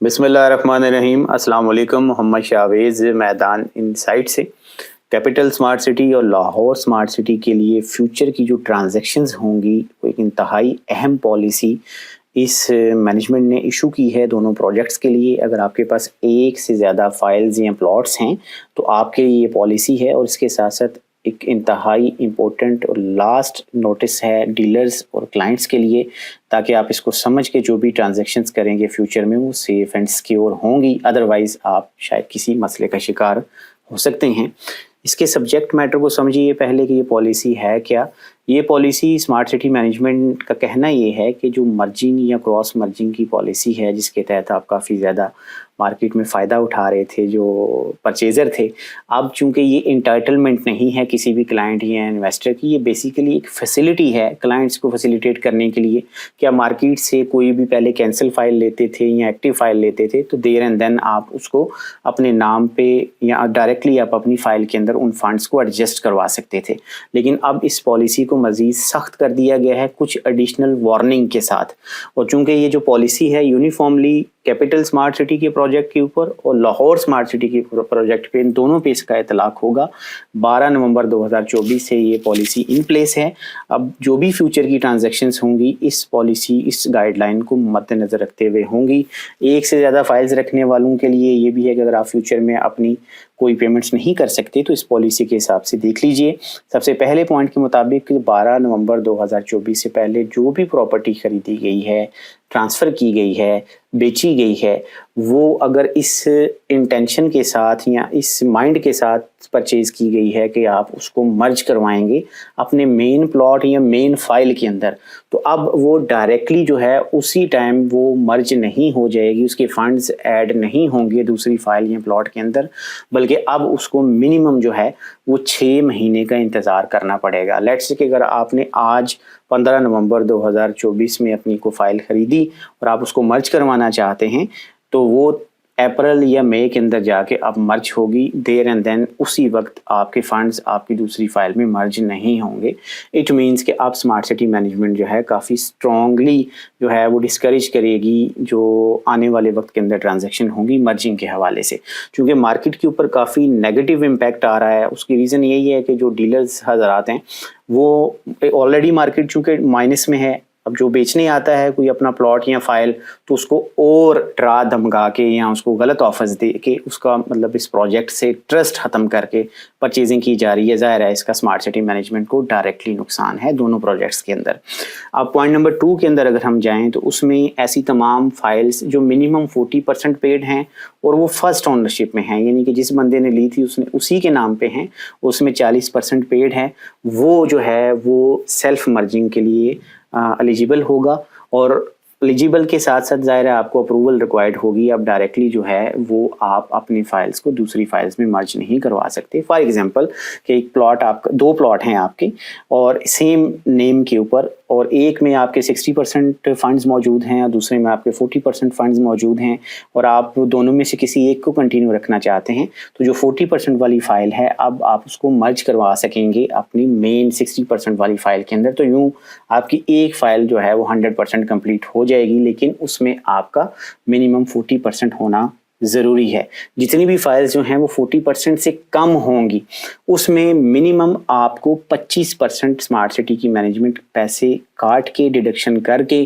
बिस्मिल्लाहिर्रहमानिर्रहीम। अस्सलाम वालेकुम। मोहम्मद शावेज़ मैदान इनसाइट से। कैपिटल स्मार्ट सिटी और लाहौर स्मार्ट सिटी के लिए फ्यूचर की जो ट्रांजैक्शंस होंगी वो एक इंतहाई अहम पॉलिसी इस मैनेजमेंट ने इशू की है दोनों प्रोजेक्ट्स के लिए। अगर आपके पास एक से ज़्यादा फाइल्स या प्लॉट्स हैं तो आपके लिए ये पॉलिसी है, और इसके साथ साथ एक इंतहाई इम्पोर्टेंट और लास्ट नोटिस है डीलर्स और क्लाइंट्स के लिए, ताकि आप इसको समझ के जो भी ट्रांजैक्शंस करेंगे फ्यूचर में वो सेफ एंड सिक्योर होंगी। अदरवाइज़ आप शायद किसी मसले का शिकार हो सकते हैं। इसके सब्जेक्ट मैटर को समझिए पहले कि ये पॉलिसी है क्या। ये पॉलिसी स्मार्ट सिटी मैनेजमेंट का कहना ये है कि जो मर्जिंग या क्रॉस मर्जिंग की पॉलिसी है, जिसके तहत आप काफ़ी ज़्यादा मार्केट में फ़ायदा उठा रहे थे जो परचेज़र थे, अब चूंकि ये इंटाइटलमेंट नहीं है किसी भी क्लाइंट या इन्वेस्टर की, ये बेसिकली एक फैसिलिटी है क्लाइंट्स को फैसिलिटेट करने के लिए। क्या मार्केट से कोई भी पहले कैंसिल फाइल लेते थे या एक्टिव फाइल लेते थे तो देयर एंड देन आप उसको अपने नाम पे या डायरेक्टली आप अपनी फ़ाइल के अंदर उन फंड्स को एडजस्ट करवा सकते थे। लेकिन अब इस पॉलिसी को मज़ीद सख्त कर दिया गया है कुछ एडिशनल वार्निंग के साथ। और चूंकि ये जो पॉलिसी है यूनिफॉर्मली कैपिटल स्मार्ट सिटी के प्रोजेक्ट के ऊपर और लाहौर स्मार्ट सिटी के प्रोजेक्ट पे, इन दोनों पे इसका इतलाक होगा। 12 नवंबर 2024 से ये पॉलिसी इन प्लेस है। अब जो भी फ्यूचर की ट्रांजैक्शंस होंगी इस पॉलिसी इस गाइडलाइन को मद्देनज़र रखते हुए होंगी। एक से ज़्यादा फाइल्स रखने वालों के लिए ये भी है कि अगर आप फ्यूचर में अपनी कोई पेमेंट्स नहीं कर सकते तो इस पॉलिसी के हिसाब से देख लीजिए। सबसे पहले पॉइंट के मुताबिक 12 नवंबर 2024 से पहले जो भी प्रॉपर्टी खरीदी गई है, ट्रांसफ़र की गई है, बेची गई है, वो अगर इस इंटेंशन के साथ या इस माइंड के साथ परचेज़ की गई है कि आप उसको मर्ज करवाएंगे अपने मेन प्लॉट या मेन फाइल के अंदर, तो अब वो डायरेक्टली जो है उसी टाइम वो मर्ज नहीं हो जाएगी, उसके फंड्स ऐड नहीं होंगे दूसरी फाइल या प्लॉट के अंदर, बल्कि अब उसको मिनिमम जो है वो 6 महीने का इंतज़ार करना पड़ेगा। लेट्स से कि अगर आपने आज 15 नवंबर 2024 में अपनी को फाइल खरीदी और आप उसको मर्ज करवाना चाहते हैं तो वो अप्रैल या मई के अंदर जाके अब मर्ज होगी। देयर एंड देन उसी वक्त आपके फंड्स आपकी दूसरी फाइल में मर्ज नहीं होंगे। इट मीन्स कि आप स्मार्ट सिटी मैनेजमेंट जो है काफ़ी स्ट्रॉन्गली जो है वो डिस्करेज करेगी जो आने वाले वक्त के अंदर ट्रांजैक्शन होंगी मर्जिंग के हवाले से। क्योंकि मार्केट के ऊपर काफ़ी नेगेटिव इम्पैक्ट आ रहा है। उसकी रीज़न यही है कि जो डीलर्स हज़रात हैं वो ऑलरेडी मार्केट चूँकि माइनस में है। अब जो बेचने आता है कोई अपना प्लॉट या फाइल तो उसको और डरा धमका के या उसको गलत ऑफर्स दे के उसका मतलब इस प्रोजेक्ट से ट्रस्ट ख़त्म करके परचेजिंग की जा रही है। ज़ाहिर है इसका स्मार्ट सिटी मैनेजमेंट को डायरेक्टली नुकसान है दोनों प्रोजेक्ट्स के अंदर। अब पॉइंट नंबर 2 के अंदर अगर हम जाएँ तो उसमें ऐसी तमाम फाइल्स जो मिनिमम 40% पेड हैं और वो फर्स्ट ओनरशिप में हैं, यानी कि जिस बंदे ने ली थी उसने उसी के नाम पे हैं, उसमें 40% पेड है, वो जो है वो सेल्फ मर्जिंग के लिए एलिजिबल होगा। और एलिजिबल के साथ साथ ज़ाहिर है आपको अप्रूवल रिक्वायर्ड होगी। अब डायरेक्टली जो है वो आप अपनी फाइल्स को दूसरी फाइल्स में मर्ज नहीं करवा सकते। फॉर एग्जांपल कि एक प्लॉट आपका 2 प्लॉट हैं आपके और सेम नेम के ऊपर, और एक में आपके 60% फंड्स मौजूद हैं और दूसरे में आपके 40% फंड्स मौजूद हैं, और आप दोनों में से किसी एक को कंटिन्यू रखना चाहते हैं तो जो 40% वाली फ़ाइल है अब आप उसको मर्ज करवा सकेंगे अपनी मेन 60% वाली फ़ाइल के अंदर। तो यूँ आपकी एक फ़ाइल जो है वो 100% कंप्लीट हो जाएगी, लेकिन उसमें आपका मिनिमम 40% होना ज़रूरी है। जितनी भी फाइल्स जो हैं वो 40% से कम होंगी उसमें मिनिमम आपको 25% स्मार्ट सिटी की मैनेजमेंट पैसे काट के डिडक्शन करके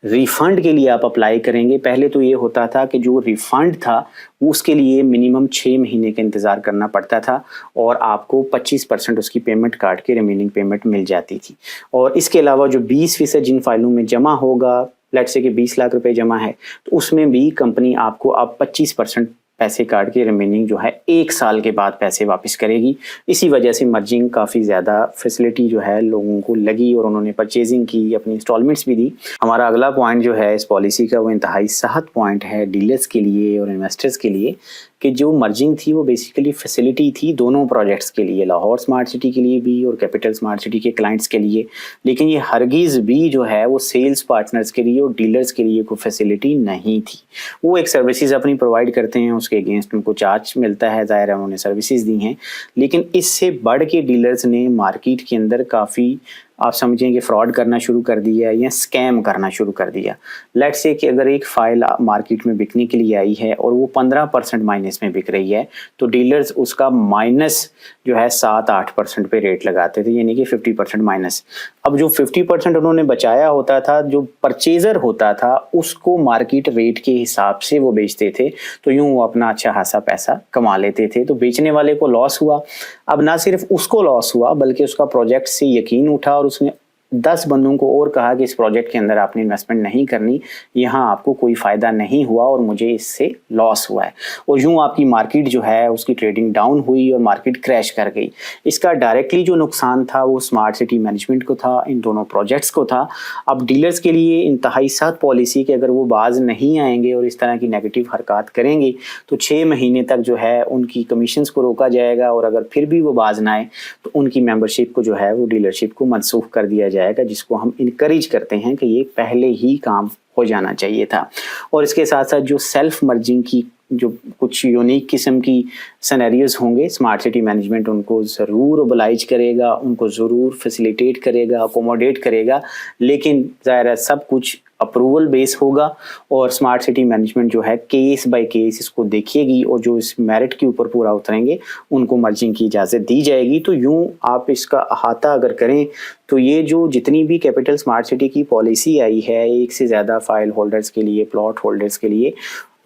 रिफ़ंड के लिए आप अप्लाई करेंगे। पहले तो ये होता था कि जो रिफ़ंड था उसके लिए मिनिमम 6 महीने का इंतज़ार करना पड़ता था और आपको 25% उसकी पेमेंट काट के रिमेनिंग पेमेंट मिल जाती थी। और इसके अलावा जो 20% जिन फाइलों में जमा होगा, लेट्स से कि 20 लाख रुपए जमा है तो उसमें भी कंपनी आपको अब 25% पैसे काट के रिमेनिंग जो है 1 साल के बाद पैसे वापस करेगी। इसी वजह से मर्जिंग काफ़ी ज़्यादा फैसिलिटी जो है लोगों को लगी और उन्होंने परचेजिंग की, अपनी इंस्टॉलमेंट्स भी दी। हमारा अगला पॉइंट जो है इस पॉलिसी का वो इंतहाई सख्त पॉइंट है डीलर्स के लिए और इन्वेस्टर्स के लिए कि जो मर्जिंग थी वो बेसिकली फैसिलिटी थी दोनों प्रोजेक्ट्स के लिए, लाहौर स्मार्ट सिटी के लिए भी और कैपिटल स्मार्ट सिटी के क्लाइंट्स के लिए। लेकिन ये हरगिज़ भी जो है वो सेल्स पार्टनर्स के लिए और डीलर्स के लिए कोई फैसिलिटी नहीं थी। वो एक सर्विसेज अपनी प्रोवाइड करते हैं, उसके अगेंस्ट उनको चार्ज मिलता है, ज़ाहिर है उन्होंने सर्विसेज दी हैं। लेकिन इससे बढ़ के डीलर्स ने मार्केट के अंदर काफ़ी आप समझें कि फ्रॉड करना शुरू कर दिया या स्कैम करना शुरू कर दिया। लेट्स से कि अगर एक फ़ाइल मार्केट में बिकने के लिए आई है और वो 15% माइनस में बिक रही है, तो डीलर्स उसका माइनस जो है 7-8% पे रेट लगाते थे, यानी कि 50% माइनस। अब जो 50% उन्होंने बचाया होता था, जो परचेज़र होता था, उसको मार्केट रेट के हिसाब से वो बेचते थे, तो यूँ वो अपना अच्छा खासा पैसा कमा लेते थे। तो बेचने वाले को लॉस हुआ। अब ना सिर्फ उसको लॉस हुआ, बल्कि उसका प्रोजेक्ट से यकीन उठा और उसने 10 बंदों को और कहा कि इस प्रोजेक्ट के अंदर आपने इन्वेस्टमेंट नहीं करनी, यहाँ आपको कोई फ़ायदा नहीं हुआ और मुझे इससे लॉस हुआ है। और यूँ आपकी मार्केट जो है उसकी ट्रेडिंग डाउन हुई और मार्केट क्रैश कर गई। इसका डायरेक्टली जो नुकसान था वो स्मार्ट सिटी मैनेजमेंट को था, इन दोनों प्रोजेक्ट्स को था। अब डीलर्स के लिए इंतहाई सख्त पॉलिसी कि अगर वो बाज नहीं आएंगे और इस तरह की नेगेटिव हरकत करेंगे तो 6 महीने तक जो है उनकी कमीशंस को रोका जाएगा, और अगर फिर भी वो बाज ना आए तो उनकी मेंबरशिप को जो है वो डीलरशिप को मनसूख कर दिया जाएगा, जिसको हम इनकरेज करते हैं कि ये पहले ही काम हो जाना चाहिए था। और इसके साथ साथ जो सेल्फ मर्जिंग की जो कुछ यूनिक किस्म की सिनेरियोज होंगे, स्मार्ट सिटी मैनेजमेंट उनको ज़रूर ओबलाइज करेगा, उनको ज़रूर फैसिलिटेट करेगा, अकोमोडेट करेगा, लेकिन ज़ाहिर है सब कुछ अप्रूवल बेस होगा। और स्मार्ट सिटी मैनेजमेंट जो है केस बाय केस इसको देखेगी, और जो इस मेरिट के ऊपर पूरा उतरेंगे उनको मर्जिंग की इजाज़त दी जाएगी। तो यूँ आप इसका अहाता अगर करें तो ये जो जितनी भी कैपिटल स्मार्ट सिटी की पॉलिसी आई है, एक से ज़्यादा फाइल होल्डर्स के लिए, प्लॉट होल्डर्स के लिए,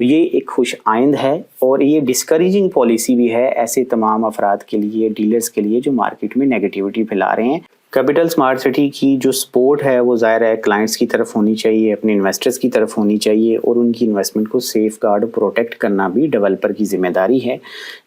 ये एक खुश आइंद है और ये डिस्करेजिंग पॉलिसी भी है ऐसे तमाम अफराद के लिए, डीलर्स के लिए जो मार्केट में नेगेटिविटी फैला रहे हैं। कैपिटल स्मार्ट सिटी की जो सपोर्ट है वो ज़ाहिर है क्लाइंट्स की तरफ होनी चाहिए, अपने इन्वेस्टर्स की तरफ होनी चाहिए, और उनकी इन्वेस्टमेंट को सेफ गार्ड प्रोटेक्ट करना भी डेवलपर की जिम्मेदारी है।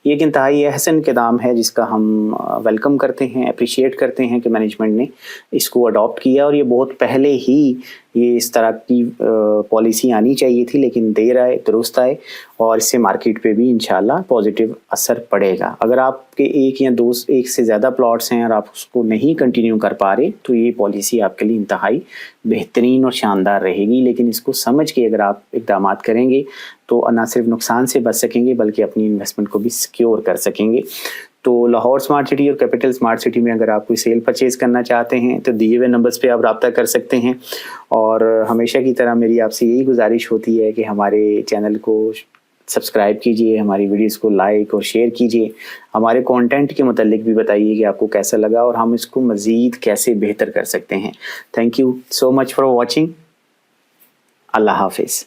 ये एक इंतहाई अहसन इक़दाम है जिसका हम वेलकम करते हैं, अप्रिशिएट करते हैं कि मैनेजमेंट ने इसको अडॉप्ट किया, और ये बहुत पहले ही ये इस तरह की पॉलिसी आनी चाहिए थी, लेकिन देर आए दुरुस्त आए, और इससे मार्केट पे भी इंशाल्लाह पॉजिटिव असर पड़ेगा। अगर आपके एक से ज़्यादा प्लॉट्स हैं और आप उसको नहीं कंटिन्यू कर पा रहे तो ये पॉलिसी आपके लिए इंतहाई बेहतरीन और शानदार रहेगी, लेकिन इसको समझ के अगर आप इक़दाम करेंगे तो न सिर्फ नुकसान से बच सकेंगे बल्कि अपनी इन्वेस्टमेंट को भी सिक्योर कर सकेंगे। तो लाहौर स्मार्ट सिटी और कैपिटल स्मार्ट सिटी में अगर आप कोई सेल परचेज़ करना चाहते हैं तो दिए हुए नंबर्स पे आप रब्ता कर सकते हैं। और हमेशा की तरह मेरी आपसे यही गुजारिश होती है कि हमारे चैनल को सब्सक्राइब कीजिए, हमारी वीडियोस को लाइक और शेयर कीजिए, हमारे कंटेंट के मुतालिक भी बताइए कि आपको कैसा लगा और हम इसको मज़ीद कैसे बेहतर कर सकते हैं। Thank you so much for watching. अल्लाह हाफिज़।